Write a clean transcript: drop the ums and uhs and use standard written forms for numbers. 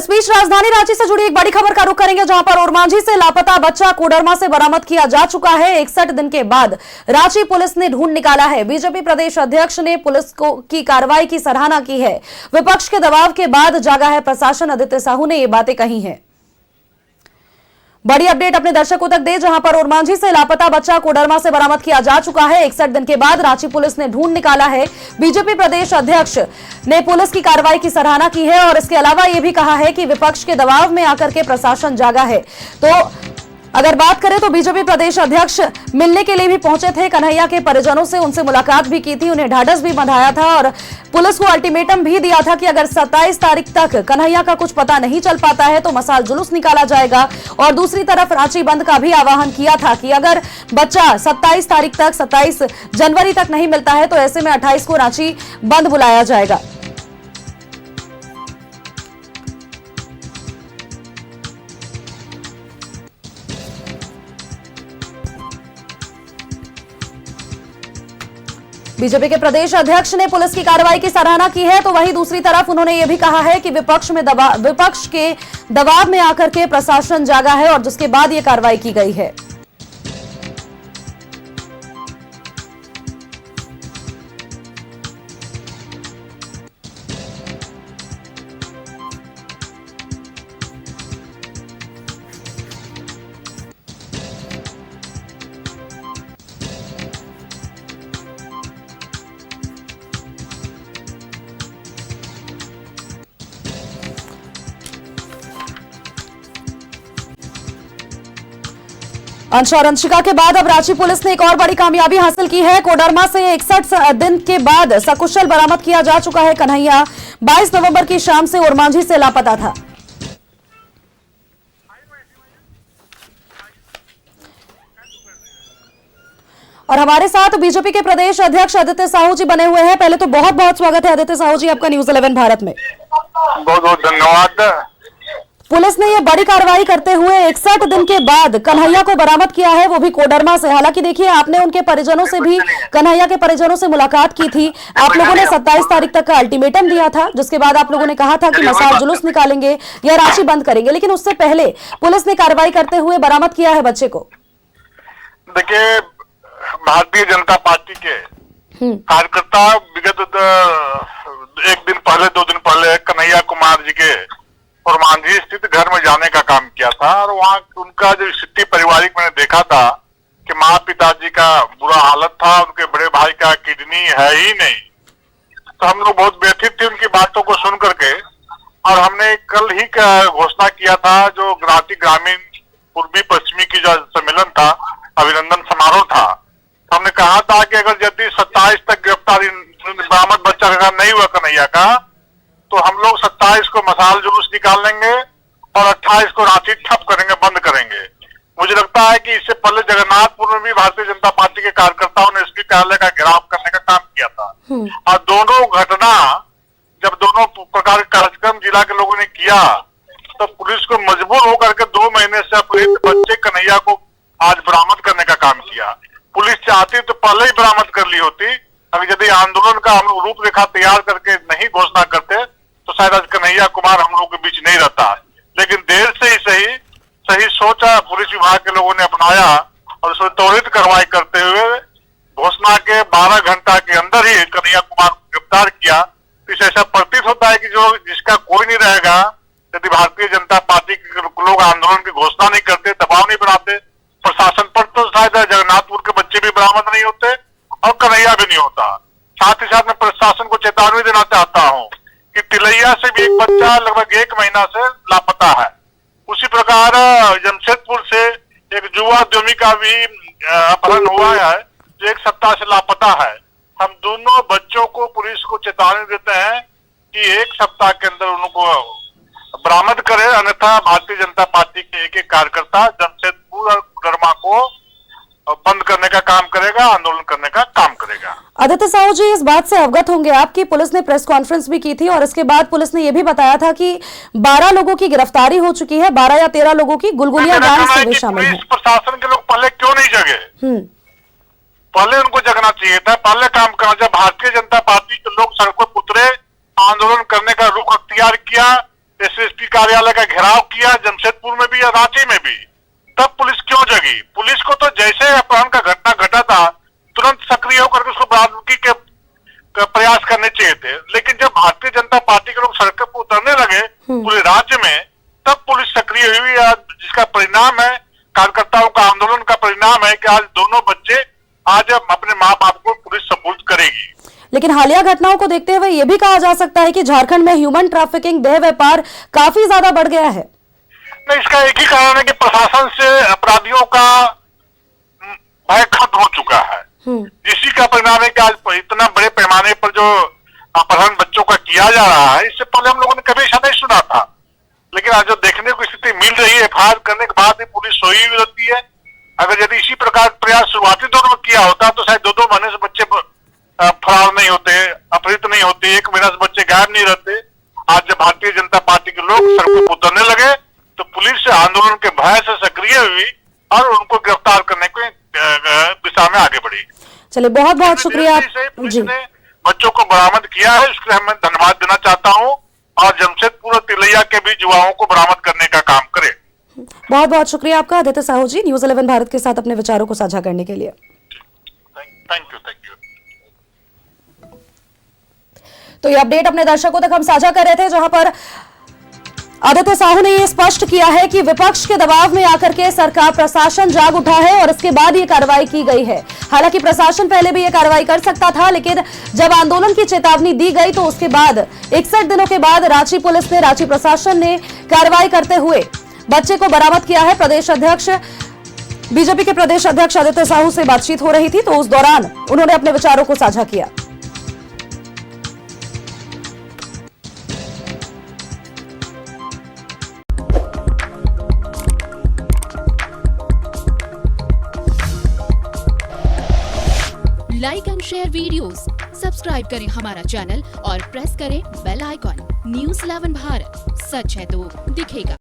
इस बीच राजधानी रांची से जुड़ी एक बड़ी खबर का रुख करेंगे, जहां पर ओरमांझी से लापता बच्चा कोडरमा से बरामद किया जा चुका है। 61 दिन के बाद रांची पुलिस ने ढूंढ निकाला है। बीजेपी प्रदेश अध्यक्ष ने पुलिस की कार्रवाई की सराहना की है। विपक्ष के दबाव के बाद जागा है प्रशासन। आदित्य साहू ने ये बातें कही हैं। बड़ी अपडेट अपने दर्शकों तक दे, जहां पर ओरमांझी से लापता बच्चा कोडरमा से बरामद किया जा चुका है। 61 दिन के बाद रांची पुलिस ने ढूंढ निकाला है। बीजेपी प्रदेश अध्यक्ष ने पुलिस की कार्रवाई की सराहना की है और इसके अलावा यह भी कहा है कि विपक्ष के दबाव में आकर के प्रशासन जागा है। तो अगर बात करें तो बीजेपी प्रदेश अध्यक्ष मिलने के लिए भी पहुंचे थे कन्हैया के परिजनों से, उनसे मुलाकात भी की थी, उन्हें ढाढ़स भी बंधाया था और पुलिस को अल्टीमेटम भी दिया था कि अगर 27 तारीख तक कन्हैया का कुछ पता नहीं चल पाता है तो मसाल जुलूस निकाला जाएगा। और दूसरी तरफ रांची बंद का भी आह्वान किया था कि अगर बच्चा 27 तारीख तक 27 जनवरी तक नहीं मिलता है तो ऐसे में 28 को रांची बंद बुलाया जाएगा। बीजेपी के प्रदेश अध्यक्ष ने पुलिस की कार्रवाई की सराहना की है, तो वहीं दूसरी तरफ उन्होंने यह भी कहा है कि विपक्ष के दबाव में आकर के प्रशासन जागा है और जिसके बाद यह कार्रवाई की गई है। अंश और अंशिका के बाद अब रांची पुलिस ने एक और बड़ी कामयाबी हासिल की है। कोडरमा से 61 दिन के बाद सकुशल बरामद किया जा चुका है कन्हैया। 22 नवंबर की शाम से ओरमांझी से लापता था। और हमारे साथ बीजेपी के प्रदेश अध्यक्ष आदित्य साहू जी बने हुए हैं। पहले तो बहुत बहुत स्वागत है आदित्य साहू जी आपका न्यूज 11 भारत में। बहुत बहुत धन्यवाद। पुलिस ने यह बड़ी कार्रवाई करते हुए 61 दिन के बाद कन्हैया को बरामद किया है, वो भी कोडरमा से। हालांकि देखिए, आपने उनके परिजनों से भी, कन्हैया के परिजनों से मुलाकात की थी। आप लोगों ने 27 तारीख तक का अल्टीमेटम दिया था, जिसके बाद आप लोगों ने कहा था कि मसाल जुलूस निकालेंगे या रांची बंद करेंगे, लेकिन उससे पहले पुलिस ने कार्रवाई करते हुए बरामद किया है बच्चे को। देखिए, भारतीय जनता पार्टी के कार्यकर्ता विगत 1 दिन पहले 2 दिन पहले कन्हैया कुमार जी के ओरमांझी स्थित घर में जाने का काम किया था और वहाँ उनका जो स्थिति पारिवारिक मैंने देखा था कि माँ पिताजी का बुरा हालत था, उनके बड़े भाई का किडनी है ही नहीं। तो हम लोग बहुत व्यथित थे उनकी बातों को सुन करके और हमने कल ही घोषणा किया था जो रांची ग्रामीण पूर्वी पश्चिमी की जो सम्मेलन था, अभिनंदन समारोह था। हमने कहा था कि अगर यदि 27 तक गिरफ्तारी बरामद बच्चा का नहीं हुआ कन्हैया का, तो हम लोग 27 को मसाल जुलूस निकाल लेंगे और 28 को रांची ठप करेंगे, बंद करेंगे। मुझे लगता है कि इससे पहले जगन्नाथपुर में भी भारतीय जनता पार्टी के कार्यकर्ताओं ने इसके कार्यालय का घेराव करने का काम किया था और दोनों घटना जब दोनों प्रकार के कार्यक्रम जिला के लोगों ने किया तो पुलिस को मजबूर होकर के 2 महीने से अपहृत बच्चे कन्हैया को आज बरामद करने का काम किया। पुलिस चाहती तो पहले ही बरामद कर ली होती। अगर यदि आंदोलन का हम रूपरेखा तैयार करके नहीं घोषणा करते तो शायद आज कन्हैया कुमार हम लोग के बीच नहीं रहता। लेकिन देर से ही सही सोचा पुलिस विभाग के लोगों ने अपनाया और उसमें त्वरित कार्रवाई करते हुए घोषणा के 12 घंटा के अंदर ही कन्हैया कुमार को गिरफ्तार किया। तो ऐसा प्रतीत होता है कि जिसका कोई नहीं रहेगा, यदि भारतीय जनता पार्टी के लोग आंदोलन की घोषणा नहीं करते, दबाव नहीं बनाते प्रशासन पर, तो शायद जगन्नाथपुर के बच्चे भी बरामद नहीं होते और कन्हैया भी नहीं होता। साथ ही साथ मैं प्रशासन को चेतावनी देना चाहता हूँ कि तिलैया से भी एक बच्चा लगभग 1 महीना से लापता है। उसी प्रकार जमशेदपुर से एक युवा उद्यमी का भी अपहरण हुआ है जो 1 सप्ताह से लापता है। हम दोनों बच्चों को पुलिस को चेतावनी देते हैं कि 1 सप्ताह के अंदर उनको बरामद करे, अन्यथा भारतीय जनता पार्टी के एक कार्यकर्ता जमशेदपुर और कोडरमा को बंद करने का काम करेगा, आंदोलन करने का काम करेगा। आदित्य साहू जी, इस बात से अवगत होंगे आप कि पुलिस ने प्रेस कॉन्फ्रेंस भी की थी और इसके बाद पुलिस ने यह भी बताया था कि 12 लोगों की गिरफ्तारी हो चुकी है, 12 या 13 लोगों की। गुलगुलिया गैंग से भी शामिल है। प्रशासन के लोग पहले क्यों नहीं जगे? पहले उनको जगना चाहिए था, पहले काम करना चाहिए। भारतीय जनता पार्टी के लोग सड़कों पर उतरे, आंदोलन करने का रुख अख्तियार किया, एसएसपी कार्यालय का घेराव किया, जमशेदपुर में भी या रांची में भी, तब पुलिस क्यों जगी? पुलिस को तो जैसे अपहरण का घटना घटा था तुरंत सक्रिय होकर उसको बरामदगी के प्रयास करने चाहिए थे। लेकिन जब भारतीय जनता पार्टी के लोग सड़क पर उतरने लगे पूरे राज्य में, तब पुलिस सक्रिय हुई, जिसका परिणाम है कार्यकर्ताओं का आंदोलन का परिणाम है कि आज दोनों बच्चे आज अपने माँ बाप को पुलिस सपुर्द करेगी। लेकिन हालिया घटनाओं को देखते हुए यह भी कहा जा सकता है कि झारखंड में ह्यूमन ट्रैफिकिंग, देह व्यापार काफी ज्यादा बढ़ गया है। नहीं, इसका एक ही कारण है कि प्रशासन से अपराधियों का भय खत्म हो चुका है। इसी का परिणाम है कि आज इतना बड़े पैमाने पर जो अपहरण बच्चों का किया जा रहा है, इससे पहले हम लोगों ने कभी ऐसा नहीं सुना था। लेकिन आज जो देखने को स्थिति मिल रही है, एफआईआर करने के बाद भी पुलिस सोई हुई रहती है। अगर यदि इसी प्रकार प्रयास शुरुआती दौर में किया होता तो शायद 2-2 महीने से बच्चे फरार नहीं होते, अपहृत नहीं होते, 1 महीना से बच्चे गायब नहीं रहते। आज जब भारतीय जनता पार्टी के लोग सड़कों पर उतरने लगे तो पुलिस आंदोलन के भय से सक्रिय हुई और उनको गिरफ्तार करने की दिशा में आगे बढ़ी। चलिए, बहुत बहुत शुक्रिया पुलिस ने बच्चों को बरामद किया है, इसके लिए मैं धन्यवाद देना चाहता हूँ और जमशेदपुर और तिलैया के भी युवाओं को बरामद करने का काम करे। बहुत बहुत शुक्रिया आपका आदित्य साहू जी, न्यूज़ 11 भारत के साथ अपने विचारों को साझा करने के लिए। Thank you. तो ये अपडेट अपने दर्शकों तक हम साझा कर रहे थे, जहां पर आदित्य साहू ने यह स्पष्ट किया है कि विपक्ष के दबाव में आकर के सरकार प्रशासन जाग उठा है और इसके बाद ये कार्रवाई की गई है। हालांकि प्रशासन पहले भी ये कार्रवाई कर सकता था, लेकिन जब आंदोलन की चेतावनी दी गई तो उसके बाद 61 दिनों के बाद रांची पुलिस ने, रांची प्रशासन ने कार्रवाई करते हुए बच्चे को बरामद किया है। प्रदेश अध्यक्ष, बीजेपी के प्रदेश अध्यक्ष आदित्य साहू से बातचीत हो रही थी, तो उस दौरान उन्होंने अपने विचारों को साझा किया। Like and share videos, subscribe करें हमारा चैनल और प्रेस करें बेल आइकॉन। न्यूज़ 11 भारत, सच है तो दिखेगा।